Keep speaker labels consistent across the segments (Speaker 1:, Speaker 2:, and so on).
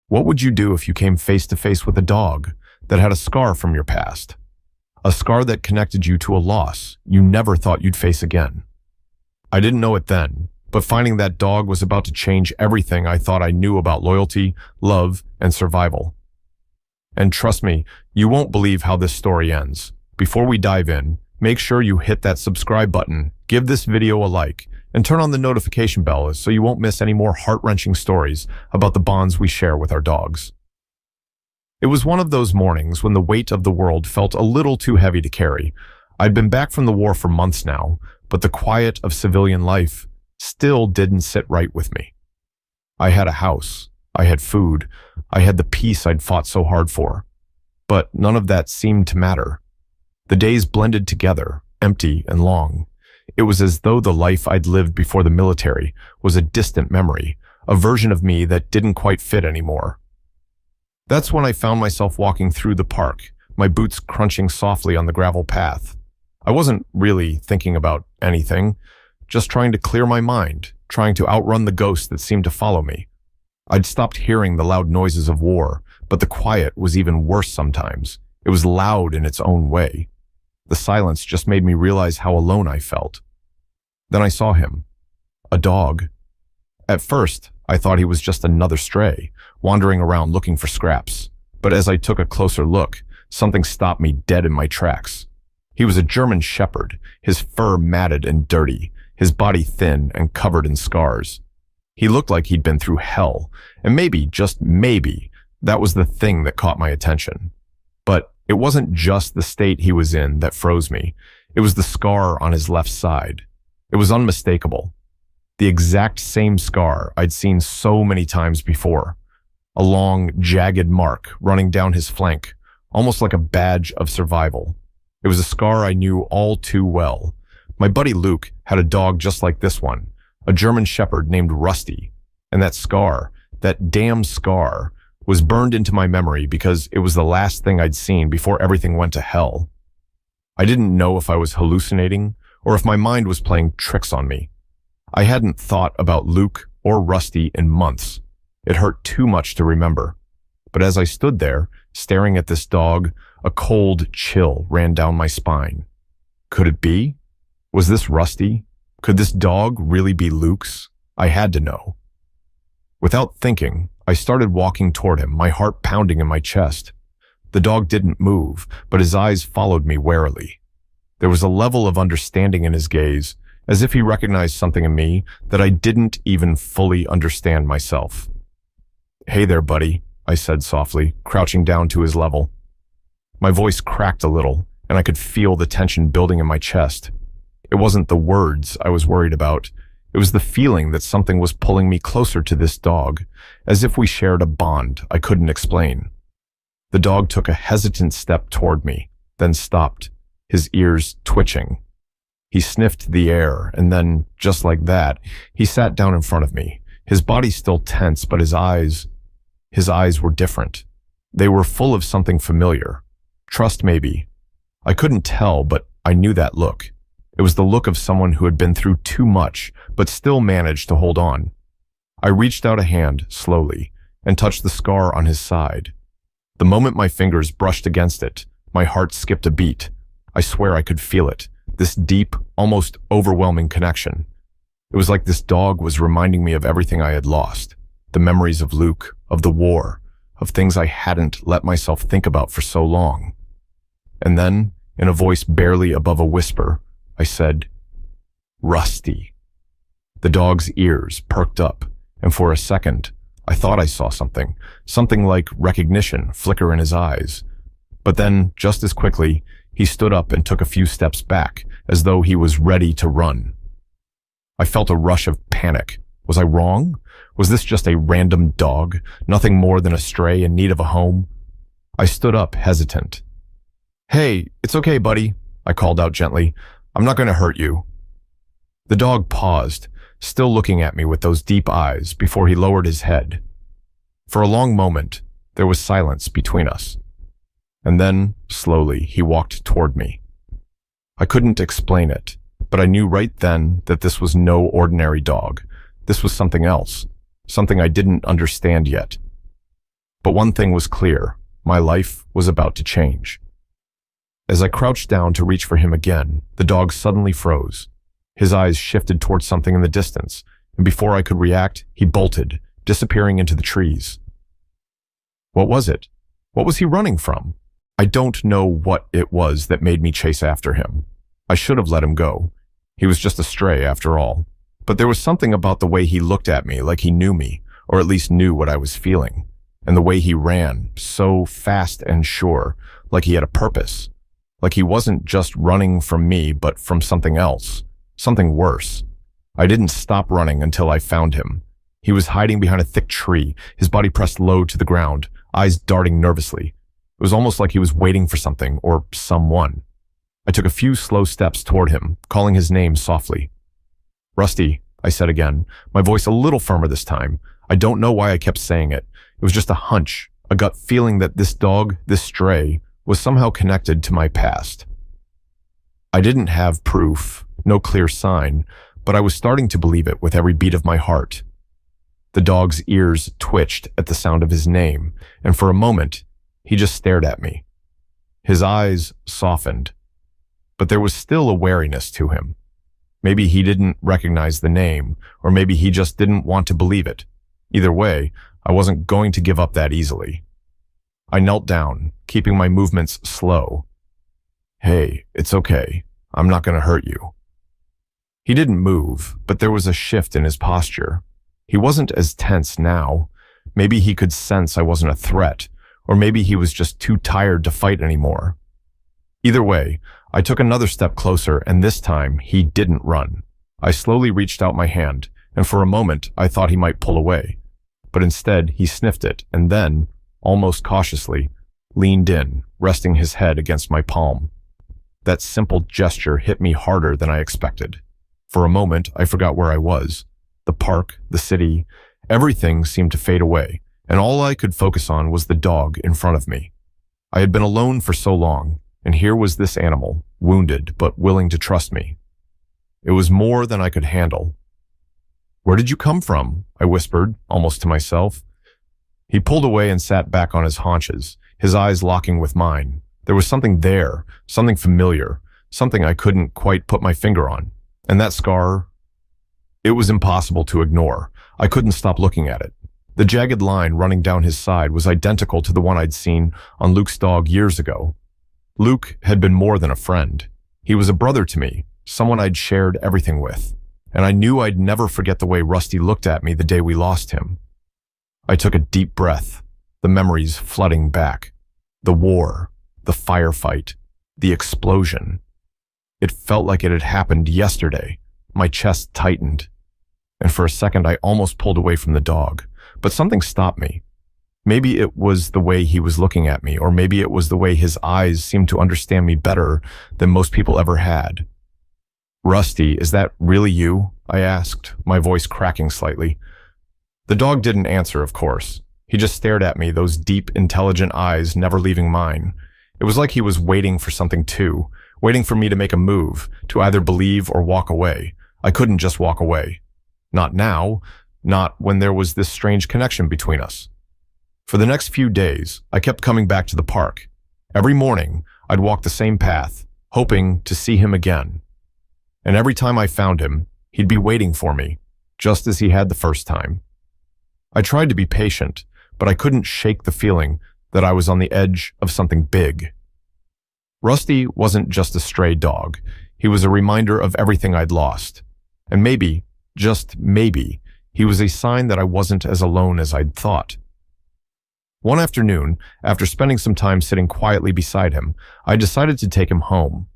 Speaker 1: What would you do if you came face to face with a dog that had a scar from your past? A scar that connected you to a loss you never thought you'd face again. I didn't know it then, but finding that dog was about to change everything I thought I knew about loyalty, love, and survival. And trust me, you won't believe how this story ends. Before we dive in, make sure you hit that subscribe button, give this video a like, and turn on the notification bell so you won't miss any more heart-wrenching stories about the bonds we share with our dogs. It was one of those mornings when the weight of the world felt a little too heavy to carry. I'd been back from the war for months now, but the quiet of civilian life still didn't sit right with me. I had a house, I had food, I had the peace I'd fought so hard for. But none of that seemed to matter. The days blended together, empty and long. It was as though the life I'd lived before the military was a distant memory, a version of me that didn't quite fit anymore. That's when I found myself walking through the park, my boots crunching softly on the gravel path. I wasn't really thinking about anything, just trying to clear my mind, trying to outrun the ghosts that seemed to follow me. I'd stopped hearing the loud noises of war, but the quiet was even worse sometimes. It was loud in its own way. The silence just made me realize how alone I felt. Then I saw him. A dog. At first, I thought he was just another stray, wandering around looking for scraps. But as I took a closer look, something stopped me dead in my tracks. He was a German shepherd, his fur matted and dirty, his body thin and covered in scars. He looked like he'd been through hell, and maybe, just maybe, that was the thing that caught my attention. But it wasn't just the state he was in that froze me. It was the scar on his left side. It was unmistakable. The exact same scar I'd seen so many times before. A long, jagged mark running down his flank, almost like a badge of survival. It was a scar I knew all too well. My buddy Luke had a dog just like this one, a German shepherd named Rusty. And that scar, that damn scar, was burned into my memory because it was the last thing I'd seen before everything went to hell. I didn't know if I was hallucinating or if my mind was playing tricks on me. I hadn't thought about Luke or Rusty in months. It hurt too much to remember. But as I stood there, staring at this dog, a cold chill ran down my spine. Could it be? Was this Rusty? Could this dog really be Luke's? I had to know. Without thinking, I started walking toward him, my heart pounding in my chest. The dog didn't move, but his eyes followed me warily. There was a level of understanding in his gaze, as if he recognized something in me that I didn't even fully understand myself. "Hey there, buddy," I said softly, crouching down to his level. My voice cracked a little, and I could feel the tension building in my chest. It wasn't the words I was worried about. It was the feeling that something was pulling me closer to this dog, as if we shared a bond I couldn't explain. The dog took a hesitant step toward me, then stopped, his ears twitching. He sniffed the air, and then, just like that, he sat down in front of me, his body still tense, but his eyes were different. They were full of something familiar. Trust, maybe. I couldn't tell, but I knew that look. It was the look of someone who had been through too much, but still managed to hold on. I reached out a hand, slowly, and touched the scar on his side. The moment my fingers brushed against it, my heart skipped a beat. I swear I could feel it, this deep, almost overwhelming connection. It was like this dog was reminding me of everything I had lost, the memories of Luke, of the war, of things I hadn't let myself think about for so long. And then, in a voice barely above a whisper, I said, "Rusty." The dog's ears perked up, and for a second, I thought I saw something like recognition flicker in his eyes. But then, just as quickly, he stood up and took a few steps back, as though he was ready to run. I felt a rush of panic. Was I wrong? Was this just a random dog, nothing more than a stray in need of a home? I stood up, hesitant. "Hey, it's okay, buddy," I called out gently. "I'm not going to hurt you." The dog paused, still looking at me with those deep eyes before he lowered his head. For a long moment, there was silence between us. And then, slowly, he walked toward me. I couldn't explain it, but I knew right then that this was no ordinary dog. This was something else, something I didn't understand yet. But one thing was clear: my life was about to change. As I crouched down to reach for him again, the dog suddenly froze. His eyes shifted towards something in the distance, and before I could react, he bolted, disappearing into the trees. What was it? What was he running from? I don't know what it was that made me chase after him. I should have let him go. He was just a stray after all. But there was something about the way he looked at me, like he knew me, or at least knew what I was feeling. And the way he ran, so fast and sure, like he had a purpose. Like he wasn't just running from me, but from something else. Something worse. I didn't stop running until I found him. He was hiding behind a thick tree, his body pressed low to the ground, eyes darting nervously. It was almost like he was waiting for something or someone. I took a few slow steps toward him, calling his name softly. "Rusty," I said again, my voice a little firmer this time. I don't know why I kept saying it. It was just a hunch, a gut feeling that this dog, this stray, was somehow connected to my past. I didn't have proof, no clear sign, but I was starting to believe it with every beat of my heart. The dog's ears twitched at the sound of his name, and for a moment, he just stared at me. His eyes softened, but there was still a wariness to him. Maybe he didn't recognize the name, or maybe he just didn't want to believe it. Either way, I wasn't going to give up that easily. I knelt down, keeping my movements slow. "Hey, it's okay. I'm not going to hurt you." He didn't move, but there was a shift in his posture. He wasn't as tense now. Maybe he could sense I wasn't a threat, or maybe he was just too tired to fight anymore. Either way, I took another step closer, and this time he didn't run. I slowly reached out my hand, and for a moment I thought he might pull away. But instead he sniffed it, and then, almost cautiously, leaned in, resting his head against my palm. That simple gesture hit me harder than I expected. For a moment, I forgot where I was. The park, the city, everything seemed to fade away, and all I could focus on was the dog in front of me. I had been alone for so long, and here was this animal, wounded but willing to trust me. It was more than I could handle. "Where did you come from?" I whispered, almost to myself. He pulled away and sat back on his haunches, his eyes locking with mine. There was something there, something familiar, something I couldn't quite put my finger on. And that scar, it was impossible to ignore. I couldn't stop looking at it. The jagged line running down his side was identical to the one I'd seen on Luke's dog years ago. Luke had been more than a friend. He was a brother to me, someone I'd shared everything with. And I knew I'd never forget the way Rusty looked at me the day we lost him. I took a deep breath, the memories flooding back. The war, the firefight, the explosion. It felt like it had happened yesterday. My chest tightened. And for a second, I almost pulled away from the dog. But something stopped me. Maybe it was the way he was looking at me, or maybe it was the way his eyes seemed to understand me better than most people ever had. "Rusty, is that really you?" I asked, my voice cracking slightly. The dog didn't answer, of course. He just stared at me, those deep, intelligent eyes never leaving mine. It was like he was waiting for something too, waiting for me to make a move, to either believe or walk away. I couldn't just walk away. Not now, not when there was this strange connection between us. For the next few days, I kept coming back to the park. Every morning, I'd walk the same path, hoping to see him again. And every time I found him, he'd be waiting for me, just as he had the first time. I tried to be patient, but I couldn't shake the feeling that I was on the edge of something big. Rusty wasn't just a stray dog. He was a reminder of everything I'd lost. And maybe, just maybe, he was a sign that I wasn't as alone as I'd thought. One afternoon, after spending some time sitting quietly beside him, I decided to take him home.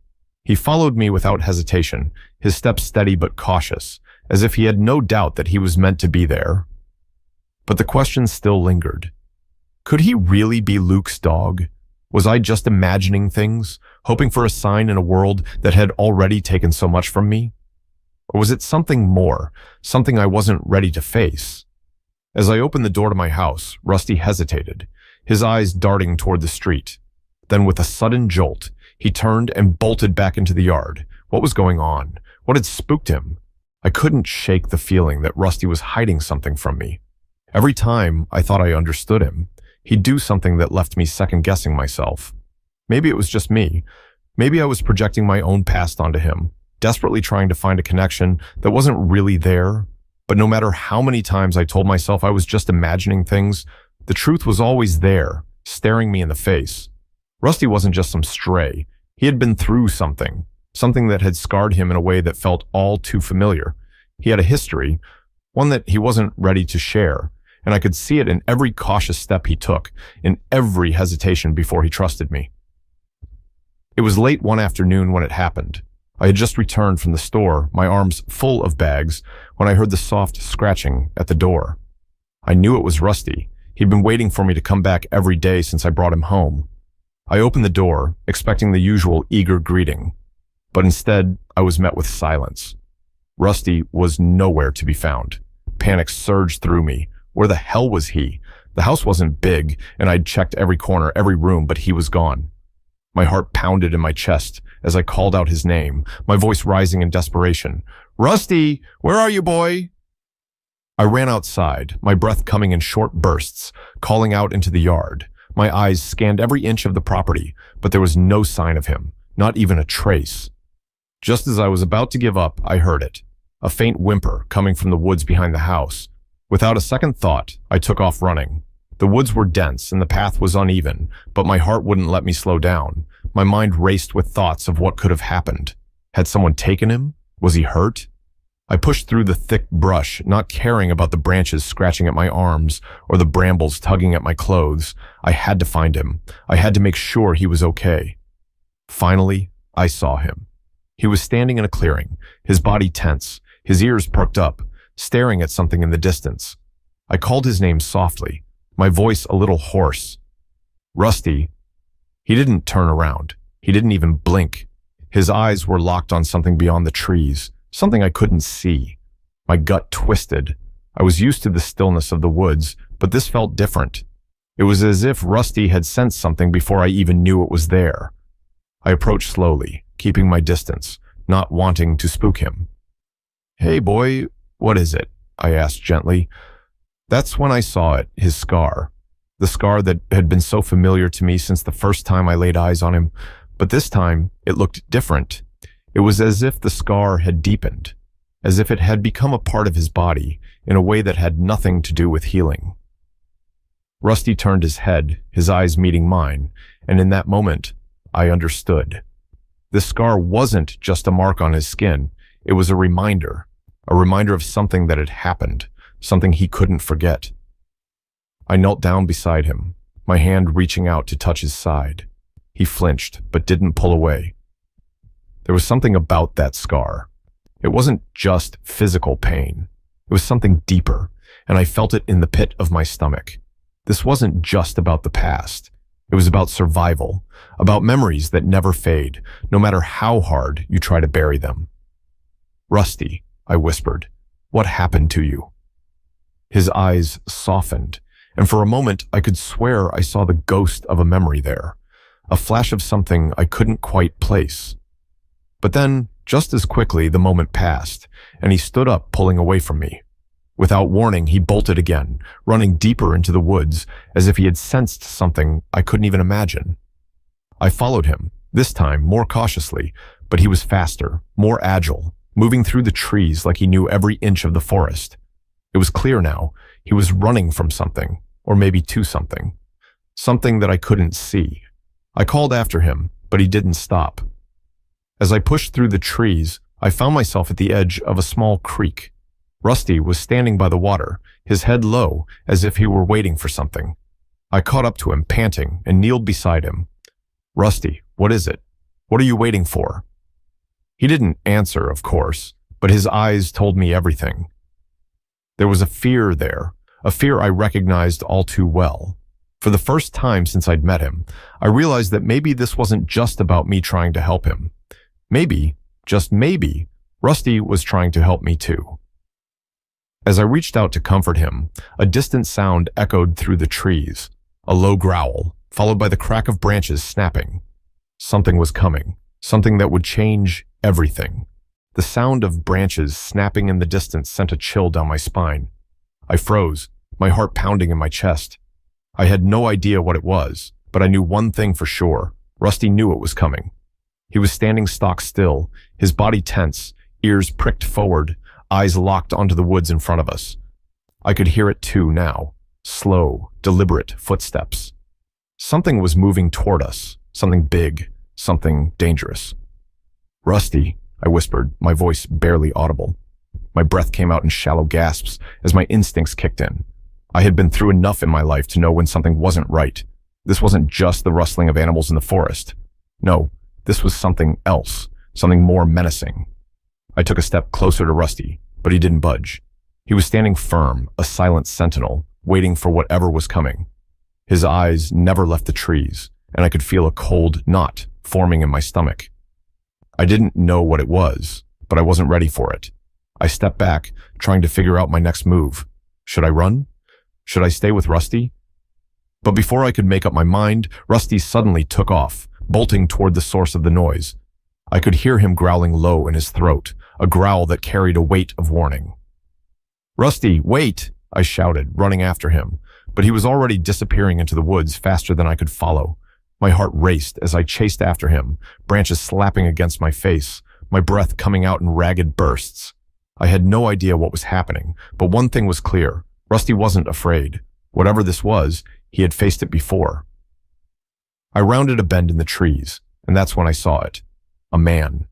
Speaker 1: He followed me without hesitation, his steps steady but cautious, as if he had no doubt that he was meant to be there. But the question still lingered. Could he really be Luke's dog? Was I just imagining things, hoping for a sign in a world that had already taken so much from me? Or was it something more, something I wasn't ready to face? As I opened the door to my house, Rusty hesitated, his eyes darting toward the street. Then with a sudden jolt, he turned and bolted back into the yard. What was going on? What had spooked him? I couldn't shake the feeling that Rusty was hiding something from me. Every time I thought I understood him, he'd do something that left me second-guessing myself. Maybe it was just me. Maybe I was projecting my own past onto him, desperately trying to find a connection that wasn't really there. But no matter how many times I told myself I was just imagining things, the truth was always there, staring me in the face. Rusty wasn't just some stray. He had been through something that had scarred him in a way that felt all too familiar. He had a history, one that he wasn't ready to share, and I could see it in every cautious step he took, in every hesitation before he trusted me. It was late one afternoon when it happened. I had just returned from the store, my arms full of bags, when I heard the soft scratching at the door. I knew it was Rusty. He'd been waiting for me to come back every day since I brought him home. I opened the door, expecting the usual eager greeting, but instead I was met with silence. Rusty was nowhere to be found. Panic surged through me. Where the hell was he? The house wasn't big, and I'd checked every corner, every room, but he was gone. My heart pounded in my chest as I called out his name, my voice rising in desperation. "Rusty, where are you, boy?" I ran outside, my breath coming in short bursts, calling out into the yard. My eyes scanned every inch of the property, but there was no sign of him, not even a trace. Just as I was about to give up, I heard it, a faint whimper coming from the woods behind the house. Without a second thought, I took off running. The woods were dense and the path was uneven, but my heart wouldn't let me slow down. My mind raced with thoughts of what could have happened. Had someone taken him? Was he hurt? I pushed through the thick brush, not caring about the branches scratching at my arms or the brambles tugging at my clothes. I had to find him. I had to make sure he was okay. Finally, I saw him. He was standing in a clearing, his body tense, his ears perked up, staring at something in the distance. I called his name softly, my voice a little hoarse. "Rusty." He didn't turn around. He didn't even blink. His eyes were locked on something beyond the trees, something I couldn't see. My gut twisted. I was used to the stillness of the woods, but this felt different. It was as if Rusty had sensed something before I even knew it was there. I approached slowly, keeping my distance, not wanting to spook him. "Hey, boy, what is it?" I asked gently. That's when I saw it, his scar. The scar that had been so familiar to me since the first time I laid eyes on him, but this time it looked different. It was as if the scar had deepened, as if it had become a part of his body in a way that had nothing to do with healing. Rusty turned his head, his eyes meeting mine, and in that moment, I understood. This scar wasn't just a mark on his skin, it was a reminder of something that had happened, something he couldn't forget. I knelt down beside him, my hand reaching out to touch his side. He flinched, but didn't pull away. There was something about that scar. It wasn't just physical pain. It was something deeper, and I felt it in the pit of my stomach. This wasn't just about the past. It was about survival, about memories that never fade, no matter how hard you try to bury them. "Rusty," I whispered, "what happened to you?" His eyes softened, and for a moment I could swear I saw the ghost of a memory there, a flash of something I couldn't quite place. But then, just as quickly, the moment passed, and he stood up, pulling away from me. Without warning, he bolted again, running deeper into the woods, as if he had sensed something I couldn't even imagine. I followed him, this time more cautiously, but he was faster, more agile, moving through the trees like he knew every inch of the forest. It was clear now, he was running from something, or maybe to something. Something that I couldn't see. I called after him, but he didn't stop. As I pushed through the trees, I found myself at the edge of a small creek. Rusty was standing by the water, his head low, as if he were waiting for something. I caught up to him, panting, and kneeled beside him. "Rusty, what is it? What are you waiting for?" He didn't answer, of course, but his eyes told me everything. There was a fear there, a fear I recognized all too well. For the first time since I'd met him, I realized that maybe this wasn't just about me trying to help him. Maybe, just maybe, Rusty was trying to help me too. As I reached out to comfort him, a distant sound echoed through the trees, a low growl, followed by the crack of branches snapping. Something was coming, something that would change everything. The sound of branches snapping in the distance sent a chill down my spine. I froze, my heart pounding in my chest. I had no idea what it was, but I knew one thing for sure. Rusty knew it was coming. He was standing stock still, his body tense, ears pricked forward, eyes locked onto the woods in front of us. I could hear it too now. Slow, deliberate footsteps. Something was moving toward us, something big, something dangerous. "Rusty," I whispered, my voice barely audible. My breath came out in shallow gasps as my instincts kicked in. I had been through enough in my life to know when something wasn't right. This wasn't just the rustling of animals in the forest. No, this was something else, something more menacing. I took a step closer to Rusty, but he didn't budge. He was standing firm, a silent sentinel, waiting for whatever was coming. His eyes never left the trees, and I could feel a cold knot forming in my stomach. I didn't know what it was, but I wasn't ready for it. I stepped back, trying to figure out my next move. Should I run? Should I stay with Rusty? But before I could make up my mind, Rusty suddenly took off, bolting toward the source of the noise. I could hear him growling low in his throat, a growl that carried a weight of warning. "Rusty, wait!" I shouted, running after him, but he was already disappearing into the woods faster than I could follow. My heart raced as I chased after him, branches slapping against my face, my breath coming out in ragged bursts. I had no idea what was happening, but one thing was clear. Rusty wasn't afraid. Whatever this was, he had faced it before. I rounded a bend in the trees, and that's when I saw it. A man.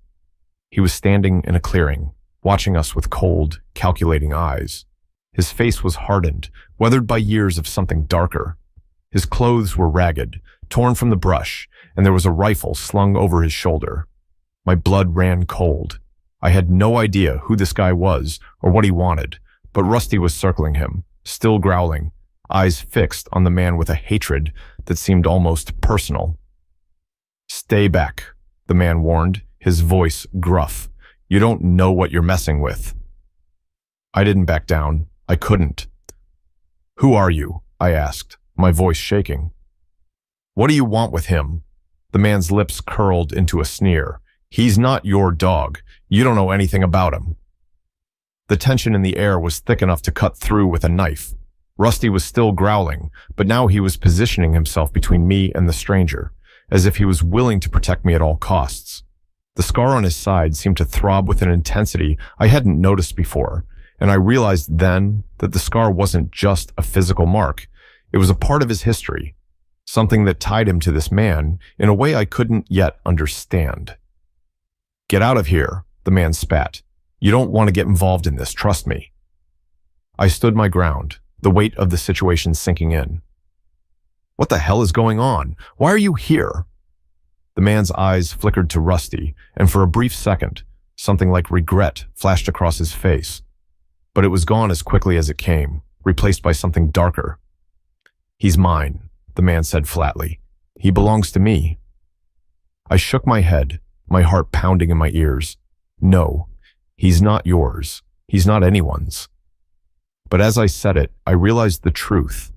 Speaker 1: He was standing in a clearing, watching us with cold, calculating eyes. His face was hardened, weathered by years of something darker. His clothes were ragged, torn from the brush, and there was a rifle slung over his shoulder. My blood ran cold. I had no idea who this guy was or what he wanted, but Rusty was circling him, still growling, eyes fixed on the man with a hatred that seemed almost personal. "Stay back," the man warned, his voice gruff. "You don't know what you're messing with." I didn't back down. I couldn't. "Who are you?" I asked, my voice shaking. "What do you want with him?" The man's lips curled into a sneer. "He's not your dog. You don't know anything about him." The tension in the air was thick enough to cut through with a knife. Rusty was still growling, but now he was positioning himself between me and the stranger, as if he was willing to protect me at all costs. The scar on his side seemed to throb with an intensity I hadn't noticed before, and I realized then that the scar wasn't just a physical mark. It was a part of his history, something that tied him to this man in a way I couldn't yet understand. "Get out of here," the man spat. "You don't want to get involved in this, trust me." I stood my ground, the weight of the situation sinking in. "What the hell is going on? Why are you here?" The man's eyes flickered to Rusty, and for a brief second, something like regret flashed across his face. But it was gone as quickly as it came, replaced by something darker. "He's mine," the man said flatly. "He belongs to me." I shook my head, my heart pounding in my ears. "No, he's not yours. He's not anyone's." But as I said it, I realized the truth.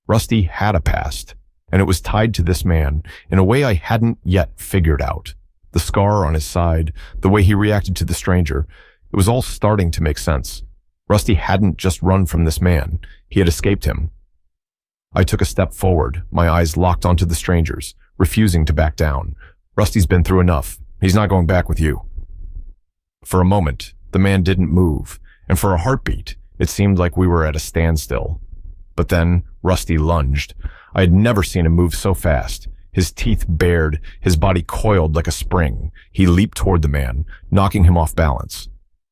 Speaker 1: Rusty had a past, and it was tied to this man in a way I hadn't yet figured out. The scar on his side, the way he reacted to the stranger, it was all starting to make sense. Rusty hadn't just run from this man. He had escaped him. I took a step forward, my eyes locked onto the stranger's, refusing to back down. "Rusty's been through enough. He's not going back with you." For a moment, the man didn't move, and for a heartbeat, it seemed like we were at a standstill. But then Rusty lunged. I had never seen him move so fast. His teeth bared, his body coiled like a spring. He leaped toward the man, knocking him off balance.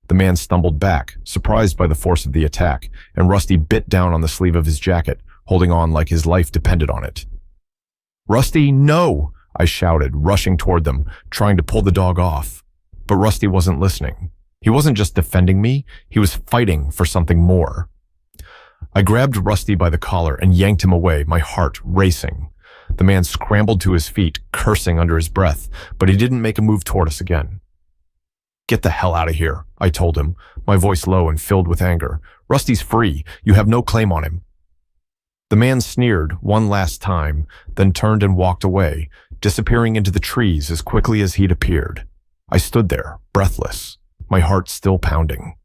Speaker 1: The man stumbled back, surprised by the force of the attack, and Rusty bit down on the sleeve of his jacket, holding on like his life depended on it. "Rusty, no!" I shouted, rushing toward them, trying to pull the dog off. But Rusty wasn't listening. He wasn't just defending me, he was fighting for something more. I grabbed Rusty by the collar and yanked him away, my heart racing. The man scrambled to his feet, cursing under his breath, but he didn't make a move toward us again. "Get the hell out of here," I told him, my voice low and filled with anger. "Rusty's free. You have no claim on him." The man sneered one last time, then turned and walked away, disappearing into the trees as quickly as he'd appeared. I stood there, breathless, my heart still pounding.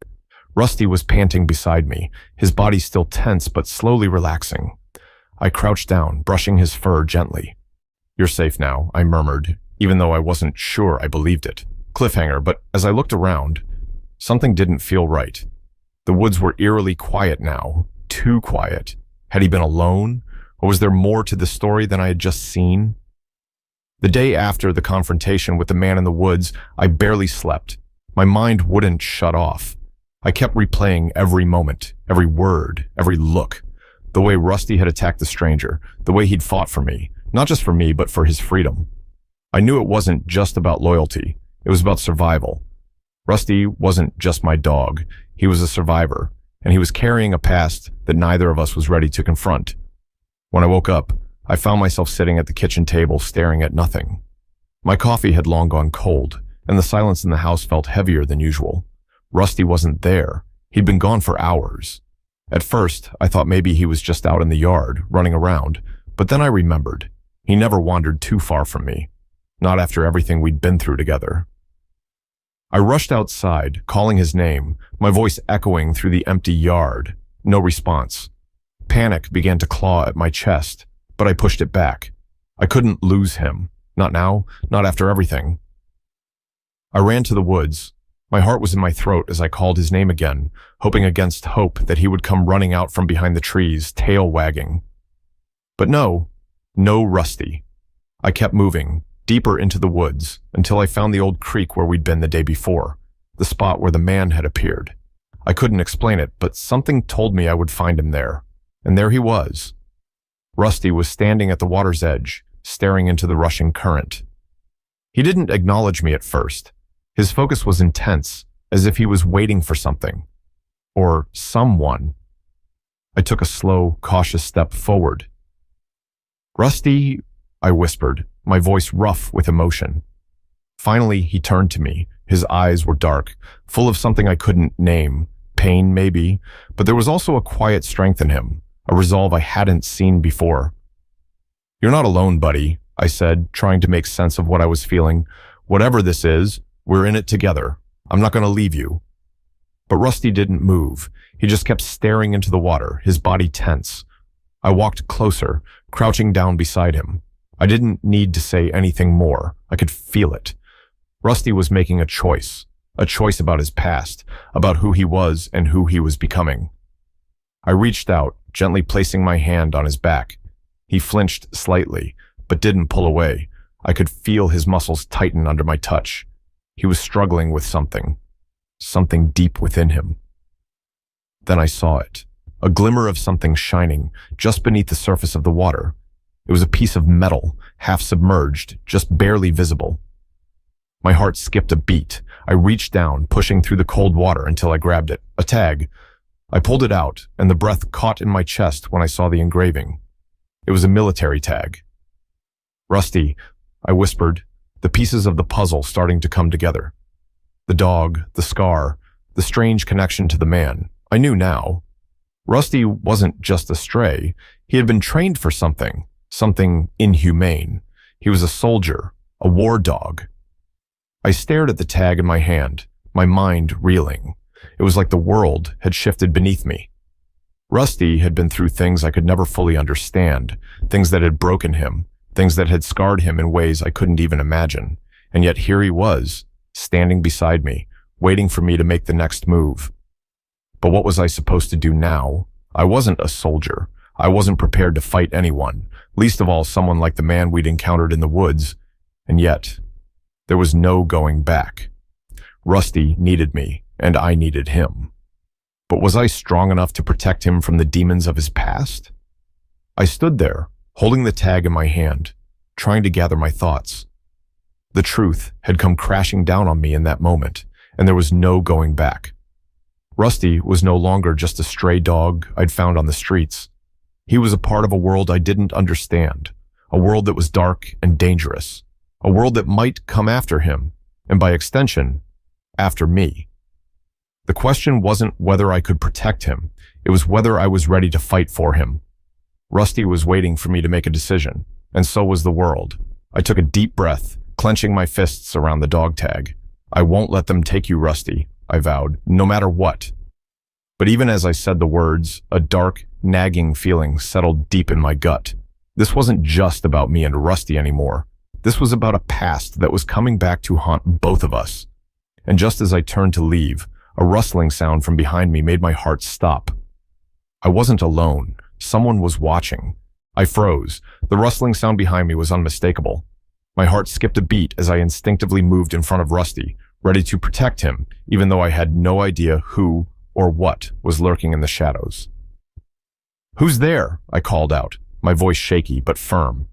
Speaker 1: Rusty was panting beside me, his body still tense but slowly relaxing. I crouched down, brushing his fur gently. "You're safe now," I murmured, even though I wasn't sure I believed it. Cliffhanger, but as I looked around, something didn't feel right. The woods were eerily quiet now, too quiet. Had he been alone, or was there more to the story than I had just seen? The day after the confrontation with the man in the woods, I barely slept. My mind wouldn't shut off. I kept replaying every moment, every word, every look. The way Rusty had attacked the stranger, the way he'd fought for me, not just for me, but for his freedom. I knew it wasn't just about loyalty. It was about survival. Rusty wasn't just my dog. He was a survivor, and he was carrying a past that neither of us was ready to confront. When I woke up, I found myself sitting at the kitchen table staring at nothing. My coffee had long gone cold, and the silence in the house felt heavier than usual. Rusty wasn't there. He'd been gone for hours. At first, I thought maybe he was just out in the yard, running around, but then I remembered. He never wandered too far from me. Not after everything we'd been through together. I rushed outside, calling his name, my voice echoing through the empty yard. No response. Panic began to claw at my chest, but I pushed it back. I couldn't lose him. Not now, not after everything. I ran to the woods. My heart was in my throat as I called his name again, hoping against hope that he would come running out from behind the trees, tail wagging. But no Rusty. I kept moving, deeper into the woods, until I found the old creek where we'd been the day before, the spot where the man had appeared. I couldn't explain it, but something told me I would find him there. And there he was. Rusty was standing at the water's edge, staring into the rushing current. He didn't acknowledge me at first. His focus was intense, as if he was waiting for something. Or someone. I took a slow, cautious step forward. "Rusty," I whispered, my voice rough with emotion. Finally, he turned to me. His eyes were dark, full of something I couldn't name. Pain, maybe, but there was also a quiet strength in him, a resolve I hadn't seen before. "You're not alone, buddy," I said, trying to make sense of what I was feeling. "Whatever this is, we're in it together. I'm not going to leave you." But Rusty didn't move. He just kept staring into the water, his body tense. I walked closer, crouching down beside him. I didn't need to say anything more. I could feel it. Rusty was making a choice about his past, about who he was and who he was becoming. I reached out, gently placing my hand on his back. He flinched slightly, but didn't pull away. I could feel his muscles tighten under my touch. He was struggling with something deep within him. Then I saw it, a glimmer of something shining just beneath the surface of the water. It was a piece of metal, half submerged, just barely visible. My heart skipped a beat. I reached down, pushing through the cold water until I grabbed it, a tag. I pulled it out, and the breath caught in my chest when I saw the engraving. It was a military tag. "Rusty," I whispered, the pieces of the puzzle starting to come together. The dog, the scar, the strange connection to the man. I knew now. Rusty wasn't just a stray. He had been trained for something inhumane. He was a soldier, a war dog. I stared at the tag in my hand, my mind reeling. It was like the world had shifted beneath me. Rusty had been through things I could never fully understand, things that had broken him, things that had scarred him in ways I couldn't even imagine. And yet here he was, standing beside me, waiting for me to make the next move. But what was I supposed to do now? I wasn't a soldier. I wasn't prepared to fight anyone, least of all someone like the man we'd encountered in the woods. And yet, there was no going back. Rusty needed me, and I needed him. But was I strong enough to protect him from the demons of his past? I stood there, holding the tag in my hand, trying to gather my thoughts. The truth had come crashing down on me in that moment, and there was no going back. Rusty was no longer just a stray dog I'd found on the streets. He was a part of a world I didn't understand, a world that was dark and dangerous, a world that might come after him, and by extension, after me. The question wasn't whether I could protect him, it was whether I was ready to fight for him. Rusty was waiting for me to make a decision, and so was the world. I took a deep breath, clenching my fists around the dog tag. "I won't let them take you, Rusty," I vowed, "no matter what." But even as I said the words, a dark, nagging feeling settled deep in my gut. This wasn't just about me and Rusty anymore. This was about a past that was coming back to haunt both of us. And just as I turned to leave, a rustling sound from behind me made my heart stop. I wasn't alone. Someone was watching. I froze. The rustling sound behind me was unmistakable. My heart skipped a beat as I instinctively moved in front of Rusty, ready to protect him, even though I had no idea who or what was lurking in the shadows. "Who's there?" I called out, my voice shaky but firm.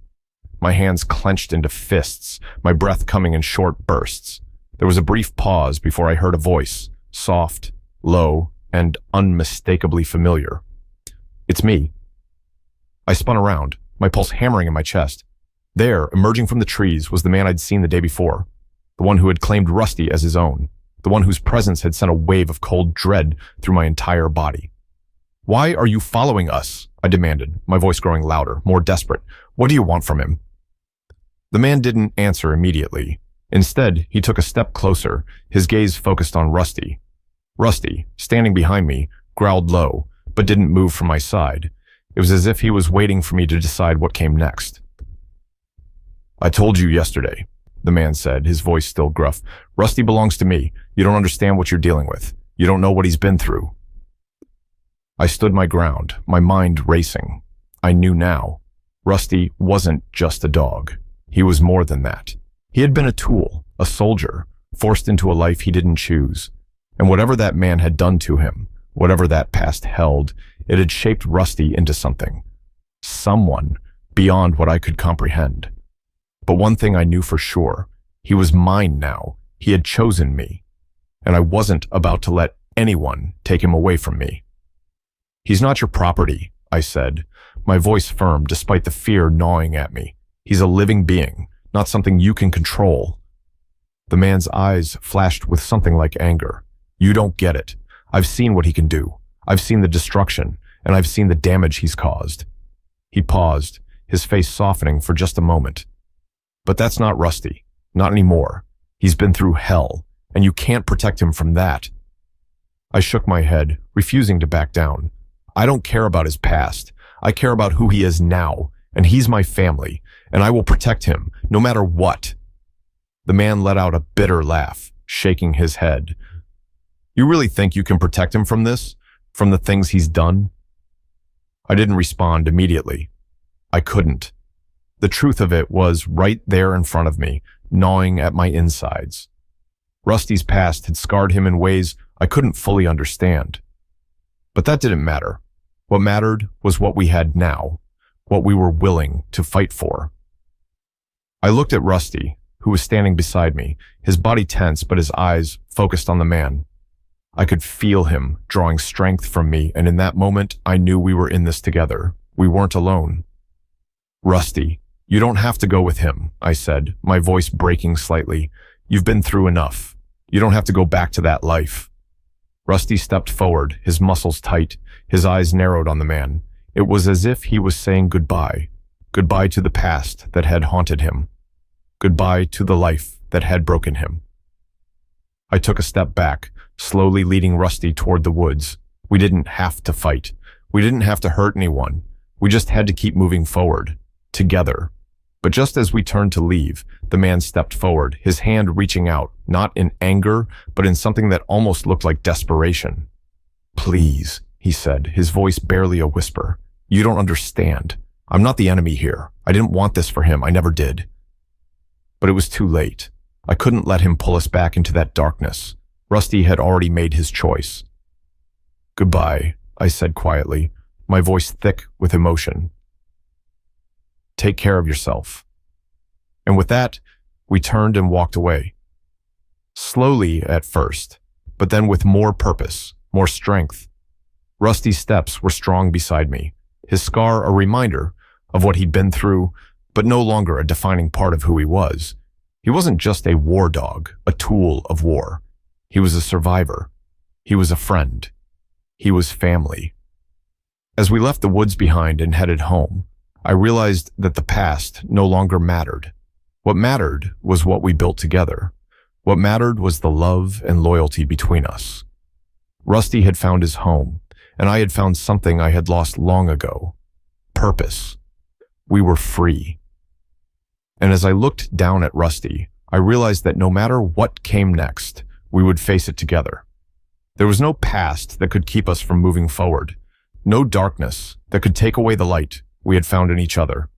Speaker 1: My hands clenched into fists, my breath coming in short bursts. There was a brief pause before I heard a voice, soft, low, and unmistakably familiar. "It's me." I spun around, my pulse hammering in my chest. There, emerging from the trees, was the man I'd seen the day before, the one who had claimed Rusty as his own, the one whose presence had sent a wave of cold dread through my entire body. "Why are you following us?" I demanded, my voice growing louder, more desperate. "What do you want from him?" The man didn't answer immediately. Instead, he took a step closer, his gaze focused on Rusty. Rusty, standing behind me, growled low, but didn't move from my side. It was as if he was waiting for me to decide what came next. "I told you yesterday," the man said, his voice still gruff. "Rusty belongs to me. You don't understand what you're dealing with. You don't know what he's been through." I stood my ground, my mind racing. I knew now. Rusty wasn't just a dog. He was more than that. He had been a tool, a soldier, forced into a life he didn't choose. And whatever that man had done to him, whatever that past held, it had shaped Rusty into something. Someone beyond what I could comprehend. But one thing I knew for sure, he was mine now. He had chosen me. And I wasn't about to let anyone take him away from me. "He's not your property," I said, my voice firm despite the fear gnawing at me. "He's a living being, not something you can control." The man's eyes flashed with something like anger. "You don't get it. I've seen what he can do. I've seen the destruction, and I've seen the damage he's caused." He paused, his face softening for just a moment. "But that's not Rusty. Not anymore. He's been through hell, and you can't protect him from that." I shook my head, refusing to back down. "I don't care about his past. I care about who he is now, and he's my family, and I will protect him, no matter what." The man let out a bitter laugh, shaking his head. "You really think you can protect him from this? From the things he's done?" I didn't respond immediately. I couldn't. The truth of it was right there in front of me, gnawing at my insides. Rusty's past had scarred him in ways I couldn't fully understand. But that didn't matter. What mattered was what we had now, what we were willing to fight for. I looked at Rusty, who was standing beside me, his body tense but his eyes focused on the man. I could feel him drawing strength from me, and in that moment, I knew we were in this together. We weren't alone. "Rusty, you don't have to go with him," I said, my voice breaking slightly. "You've been through enough. You don't have to go back to that life." Rusty stepped forward, his muscles tight, his eyes narrowed on the man. It was as if he was saying goodbye. Goodbye to the past that had haunted him. Goodbye to the life that had broken him. I took a step back, slowly leading Rusty toward the woods. We didn't have to fight. We didn't have to hurt anyone. We just had to keep moving forward. Together. But just as we turned to leave, the man stepped forward, his hand reaching out, not in anger, but in something that almost looked like desperation. "Please," he said, his voice barely a whisper. "You don't understand. I'm not the enemy here. I didn't want this for him. I never did." But it was too late. I couldn't let him pull us back into that darkness. Rusty had already made his choice. "Goodbye," I said quietly, my voice thick with emotion. "Take care of yourself." And with that, we turned and walked away. Slowly at first, but then with more purpose, more strength. Rusty's steps were strong beside me, his scar a reminder of what he'd been through, but no longer a defining part of who he was. He wasn't just a war dog, a tool of war. He was a survivor. He was a friend. He was family. As we left the woods behind and headed home, I realized that the past no longer mattered. What mattered was what we built together. What mattered was the love and loyalty between us. Rusty had found his home, and I had found something I had lost long ago: purpose. We were free. And as I looked down at Rusty, I realized that no matter what came next, we would face it together. There was no past that could keep us from moving forward, no darkness that could take away the light we had found in each other.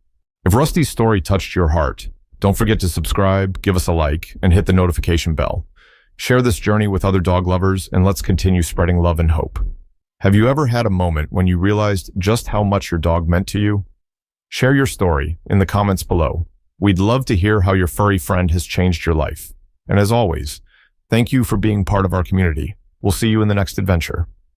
Speaker 1: If Rusty's story touched your heart, don't forget to subscribe, give us a like, and hit the notification bell. Share this journey with other dog lovers, and let's continue spreading love and hope. Have you ever had a moment when you realized just how much your dog meant to you? Share your story in the comments below. We'd love to hear how your furry friend has changed your life. And as always, thank you for being part of our community. We'll see you in the next adventure.